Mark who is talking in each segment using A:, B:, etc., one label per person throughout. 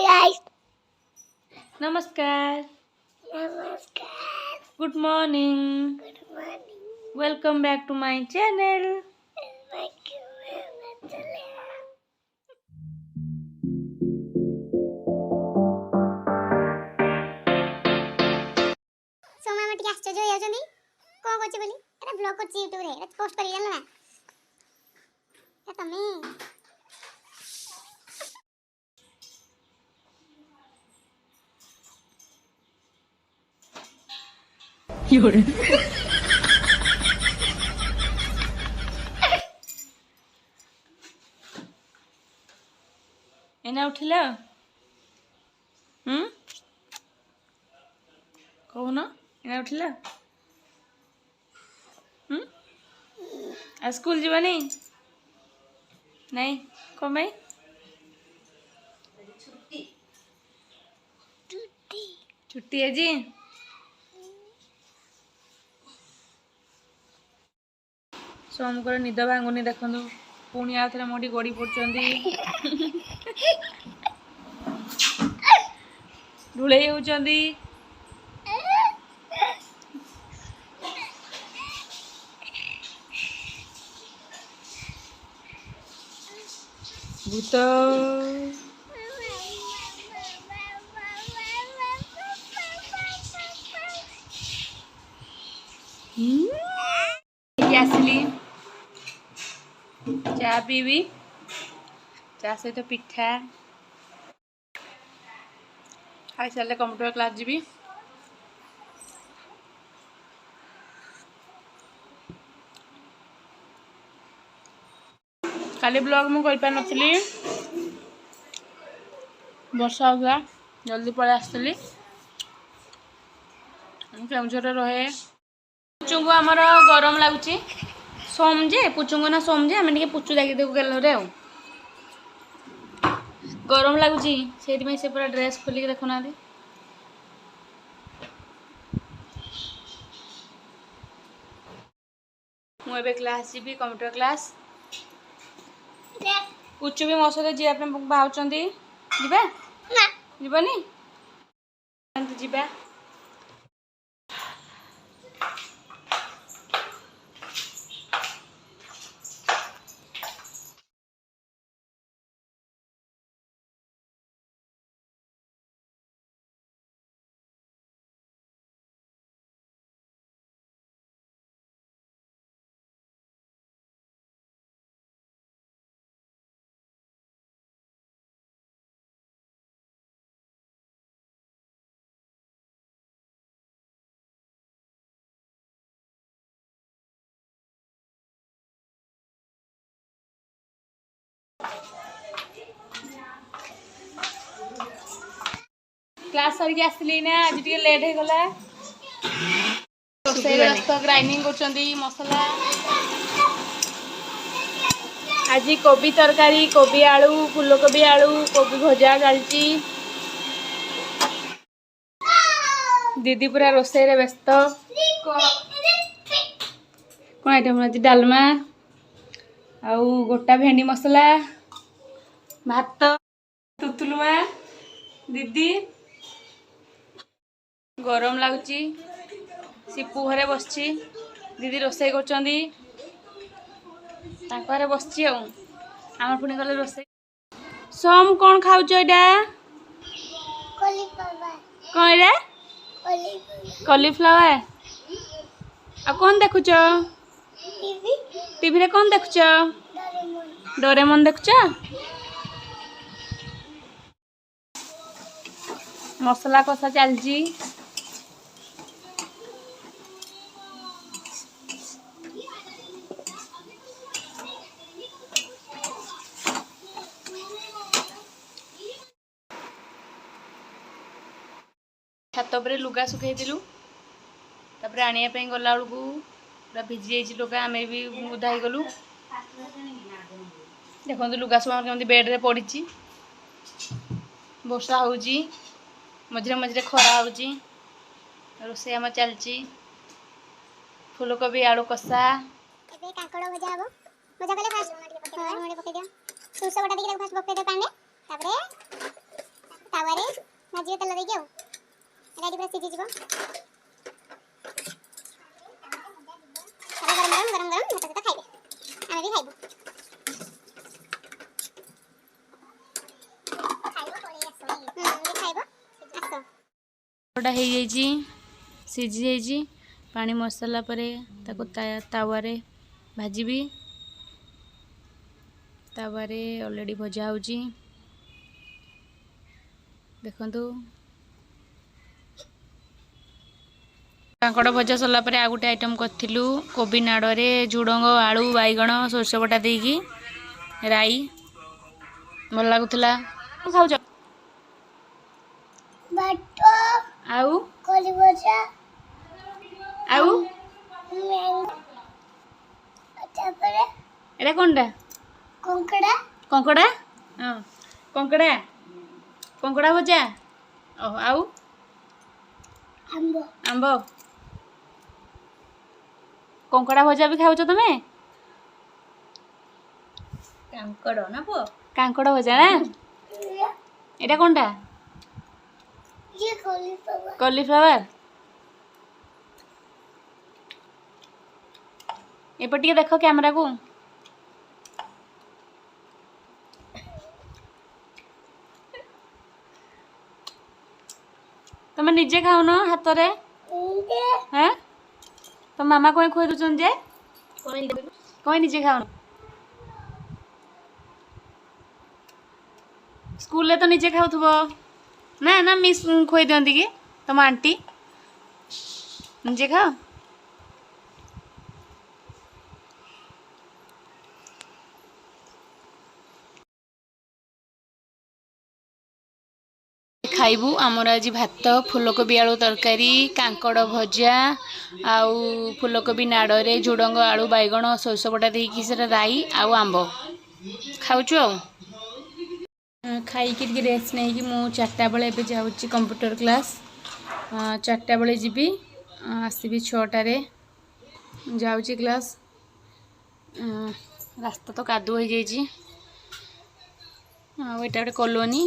A: guys.
B: Namaskar.
A: Namaskar.
B: Good morning.
A: Good morning.
B: Welcome back to my channel.
A: Thank you very much.
C: Soma मत के आश्चर्य हो जाउछनी कोन करछि बोली एटा ब्लॉग करछि YouTube रे एटा पोस्ट करि जानला ना ए तमे
B: एना उठिला कौन एना उठिला आ स्कूल जीवा नहीं नहीं कौन भाई छुट्टी है जी सोमकर निद भांगुनी देखु पुणी आउ थे मोटी गड़ी पड़ती ढुले होती भूत आसली चा पीबी चा सहित पिठा खाई सारे कंप्यूटर क्लास जी काली ब्लॉग मु कर पार नथली वर्षा होगा जल्दी पड़े आसली केउझर रहे पुचुंगु आमर गरम लगुच सोमजे पुचुंगु ना सोमजे आम टे पुचु जाकि देखू गेलरे गरम लगुच से पूरा ड्रेस खोलिक देखुना मुझे क्लास जी कंप्यूटर क्लास पुचु भी मो सहित जावाई बाहर जीवनी जीवा क्लास सर के आसली ना आज टे लेट हो गला रोसई रस्त ग्राइंडिंग कर मसला आज कोबी तरकारी कोबी आलू फूलकोबी आलू कोबी भजा चलची दीदी पूरा रोसई रे व्यस्त कौन आइटम आज डालमा आउ गोटा भेंडी मसला भात तुतुलुआ दीदी गरम लगुच सिपू घरे बस दीदी रोसई कर बस आम पुणी गले रोसई सोम कौन खाऊ यहाँ कौन रे कॉलीफ्लावर आ कौन देखुच टीवी रे कौन देखुच डोरेमोन देखुच मसला कषा चलची छात पर लुगा सुखईलु आने गला बेलू पूरा भिजी जाइए लुगा आम भी उदा हो गलु देखो लुगा सब कमी बेड्रे पड़ी वर्षा हो मझे मझे खरा हो रोसे आम चलची फूलकोबी आलू कषा
C: काकड़ भजा हबो भजा कले फास्ट मोडे पके दियो सुरसा बटा देखि फास्ट बके दे पानी तापरे भाजी तेल देके आउ रेडी पूरा सीधी जीवो गरम गरम भात सहित खाइबे आमे भी खाइबो
B: टा हो जाइए सीझी जाइए पानी मसला परे ताको तावारे भाजीबी तावारे ऑलरेडी भजा होची देखंतु कांकड़ भजा सरला परे आ गोटे आइटम करथिलु कोबी नाड़े झुडंग आलू बैगण सोरष बटा देकी राई भल लागुला खाऊ
A: बाटो
B: आउ
A: कोली बजा
B: आउ
A: तापरे
B: एटा कोनटा
A: कंकड़ा
B: कंकड़ा हाँ कंकड़ा कंकड़ा भजा ओह आउ
A: आंबो
B: आंब कंकड़ा भजा भी खाऊ तुम
A: कांकड़ ना पो
B: कांकड़ भजा ना एटा कोनटा
A: ये कॉलीफ्लावर
B: कॉलीफ्लावर एपटे देख कैमरा को तुम निजे खाऊन हाथ रे हैं तो मामा कहीं खुई दूसन जे कहीं निजे खाऊन स्कूल ले तो निजे खाऊथबो ना ना मिस खुई दियंती कि तुम आंटी निजे खाओ खाइबू आमर आज भात फूलकोबी आलू तरकारी कांकड़ भजा आउ फूलकोबी नाड़े झुडंग आलू बैगण सोरष बटा देकी से राई आउ आंब खाऊचु आ खाइकी रेस्ट नहीं कि मुझे 4टा बेले एबे जाऊँगी कंप्यूटर क्लास 4टा बेले जीवी आसबि 6टारे जाऊँगी क्लास रास्ता तो कादुଅ हो जाइए यहाँ गोटे कॉलोनी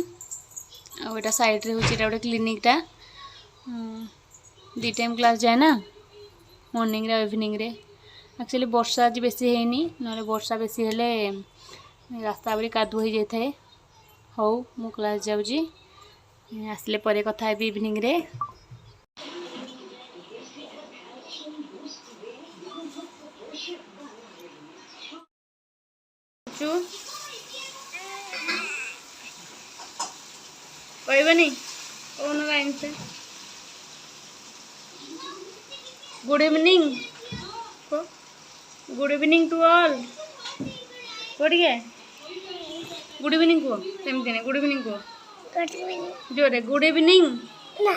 B: आटा साइड रे होची गोटे क्लिनिकटा 2 टाइम क्लास जाए ना मॉर्निंग रे इवनिंग रे एक्चुअली वर्षा आज बेसी हैनी ना वर्षा बेसी हेले रास्ता बड़ी कादुଅ हो जाए थाए हौ मु क्लास जाऊँगी आसले परे कथा हेबी इवनिंग रे कहबनी कौन लाइन से good evening good evening to all कोडिए गुड इवनिंग को सेमती नहीं गुड इवनिंग को जोरे गुड इवनिंग
A: ना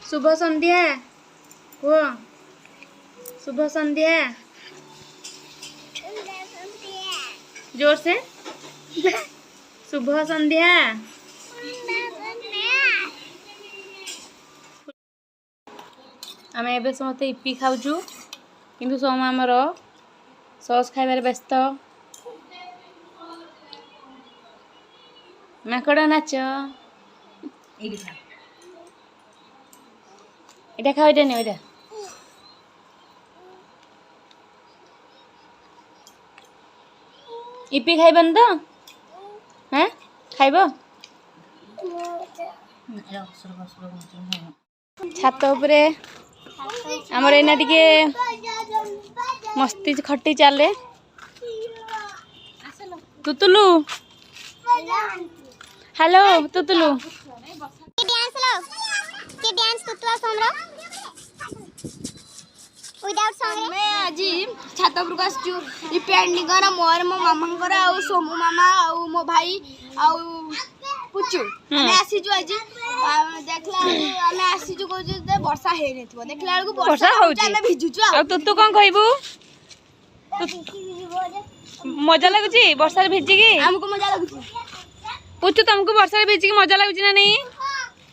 B: शुभ संध्या को शुभ संध्या जोर से शुभ संध्या आम ए समस्ते इपी खाऊचु किंतु सोम आमर सस खाइबार व्यस्त माकड़ नाच এটা খাও এটা নেও এটা ইপি খাইবেন তো হ্যাঁ খাইব ছাত উপরে আমার এনা টিকে मस्ती खटी चले तुतुलू हेलो तुतुलू
C: के डांस तुतुआ सोमरा विदाउट सॉन्ग
A: मैं आज छात पर आसचु ई पेंडिंग कर मोर मो मामा कर आ सोमू मामा आ मो भाई आ पुचु हमें आसीजु आज देखला हमें आसीजु को जे वर्षा हे नेथबो देखला को वर्षा होउची हमें भिजुचु
B: आ तुतु कोन कहबू मजा लगुची वर्षा रे भिजी की
A: हमको मजा लगुची
B: पुचु तुमको वर्षा रे भिजी की मजा लगुची ना नहीं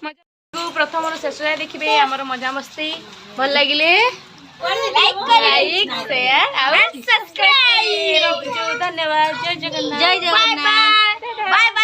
B: मजा प्रथम और शेष जाए देखिबे हमर मजा मस्ती भल लागिले लाइक शेयर और सब्सक्राइब धन्यवाद जय Jagannath
A: bye bye bye bye.